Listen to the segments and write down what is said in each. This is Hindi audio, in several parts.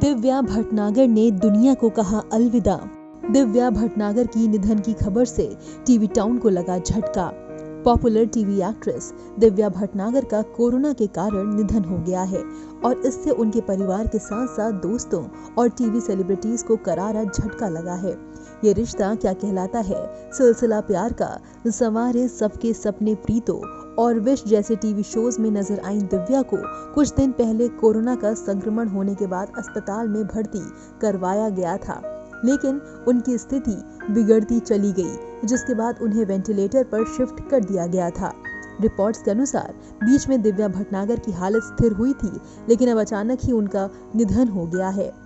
दिव्या भटनागर ने दुनिया को कहा अलविदा। दिव्या भटनागर की निधन की खबर से टीवी टाउन को लगा झटका। Popular TV actress Divya Bhatnagar का कोरोना के कारण निधन हो गया है और इससे उनके परिवार के साथ साथ दोस्तों और टीवी सेलिब्रिटीज को करारा झटका लगा है। ये रिश्ता क्या कहलाता है, सिलसिला प्यार का, संवारे सबके सपने प्रीतो और विश जैसे टीवी शोज में नजर आई दिव्या को कुछ दिन पहले कोरोना का संक्रमण होने के बाद अस्पताल में भर्ती करवाया गया था, लेकिन उनकी स्थिति बिगड़ती चली गई, जिसके बाद उन्हें वेंटिलेटर पर शिफ्ट कर दिया गया था। रिपोर्ट्स के अनुसार बीच में दिव्या भटनागर की हालत स्थिर हुई थी, लेकिन अब अचानक ही उनका निधन हो गया है।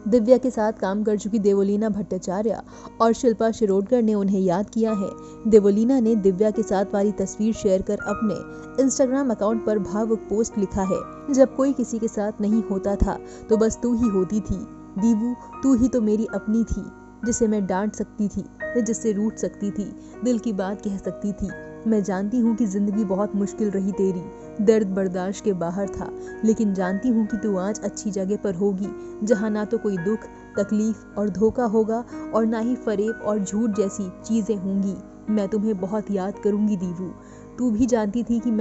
दिव्या के साथ काम कर चुकी देवोलीना भट्टाचार्य और शिल्पा शिरोडकर ने उन्हें याद किया है। देवोलीना ने दिव्या के साथ वाली तस्वीर शेयर कर अपने इंस्टाग्राम अकाउंट पर भावुक पोस्ट लिखा है, जब कोई किसी के साथ नहीं होता था तो बस तू ही होती थी। दीवू, तू ही तो मेरी अपनी थी, जिसे मैं डांट सकती थी, जिससे रूठ सकती थी, दिल की बात कह सकती थी। मैं जानती हूँ कि जिंदगी बहुत मुश्किल रही तेरी, दर्द बर्दाश्त के बाहर था, लेकिन जानती हूँ कि तू आज अच्छी जगह पर होगी, जहाँ ना तो कोई दुख, तकलीफ और धोखा होगा और ना ही फरेब और झूठ जैसी चीजें होंगी। मैं तुम्हें बहुत याद करूंगी दीवू। तू भी जानती थी कि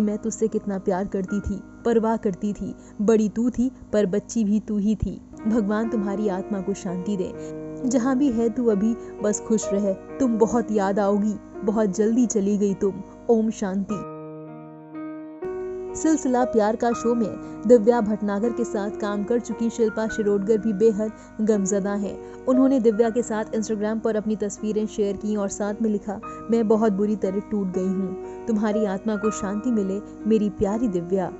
मैं तुझसे कितना प्यार करती थी, परवाह करती थी। बड़ी तू थी पर बच्ची भी तू ही थी। भगवान तुम्हारी आत्मा को शांति दे। जहाँ भी है तू अभी बस खुश रहे। तुम बहुत याद आओगी, बहुत जल्दी चली गई तुम। ओम शांति। सिलसिला प्यार का शो में दिव्या भटनागर के साथ काम कर चुकी शिल्पा शिरोडकर भी बेहद गमजदा हैं। उन्होंने दिव्या के साथ इंस्टाग्राम पर अपनी तस्वीरें शेयर की और साथ में लिखा, मैं बहुत बुरी तरह टूट गई हूँ, तुम्हारी आत्मा को शांति मिले मेरी प्यारी दिव्या।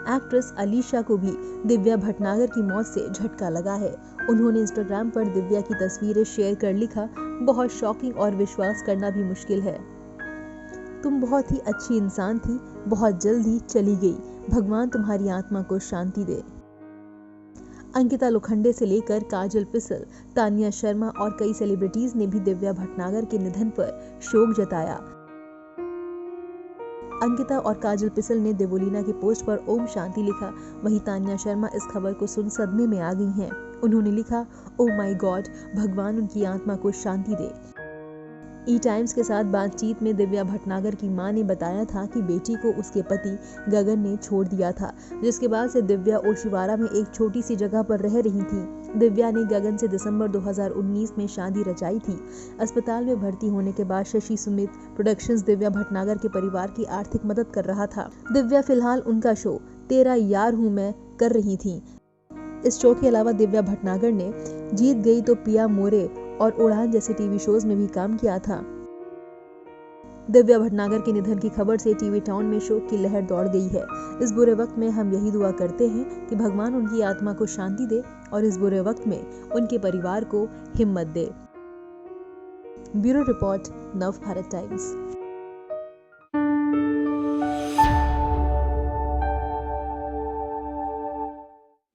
एक्ट्रेस अलीशा को भी दिव्या भटनागर की मौत से झटका लगा है। उन्होंने इंस्टाग्राम पर दिव्या की तस्वीरें शेयर कर लिखा, बहुत शॉकिंग और विश्वास करना भी मुश्किल है। तुम बहुत ही अच्छी इंसान थी, बहुत जल्दी चली गई। भगवान तुम्हारी आत्मा को शांति दे। अंकिता लोखंडे से लेकर काजल पिसल, तानिया शर्मा और कई सेलिब्रिटीज ने भी दिव्या भटनागर के निधन पर शोक जताया। अंकिता और काजल पिसल ने देवोलीना की पोस्ट पर ओम शांति लिखा, वहीं तानिया शर्मा इस खबर को सुन सदमे में आ गई हैं। उन्होंने लिखा, ओ माय गॉड, भगवान उनकी आत्मा को शांति दे। ई टाइम्स के साथ बातचीत में दिव्या भटनागर की मां ने बताया था कि बेटी को उसके पति गगन ने छोड़ दिया था, जिसके बाद से दिव्या ओशिवारा में एक छोटी सी जगह पर रह रही थी। दिव्या ने गगन से दिसंबर 2019 में शादी रचाई थी। अस्पताल में भर्ती होने के बाद शशि सुमित प्रोडक्शंस दिव्या भटनागर के परिवार की आर्थिक मदद कर रहा था। दिव्या फिलहाल उनका शो तेरा यार हूँ मैं कर रही थी। इस शो के अलावा दिव्या भटनागर ने जीत गई तो पिया मोरे और उड़ान जैसे टीवी शोज में भी काम किया था। दिव्या भटनागर के निधन की खबर से टीवी टाउन में शोक की लहर दौड़ गई है। इस बुरे वक्त में हम यही दुआ करते हैं कि भगवान उनकी आत्मा को शांति दे और इस बुरे वक्त में उनके परिवार को हिम्मत दे। ब्यूरो रिपोर्ट, नव भारत टाइम्स।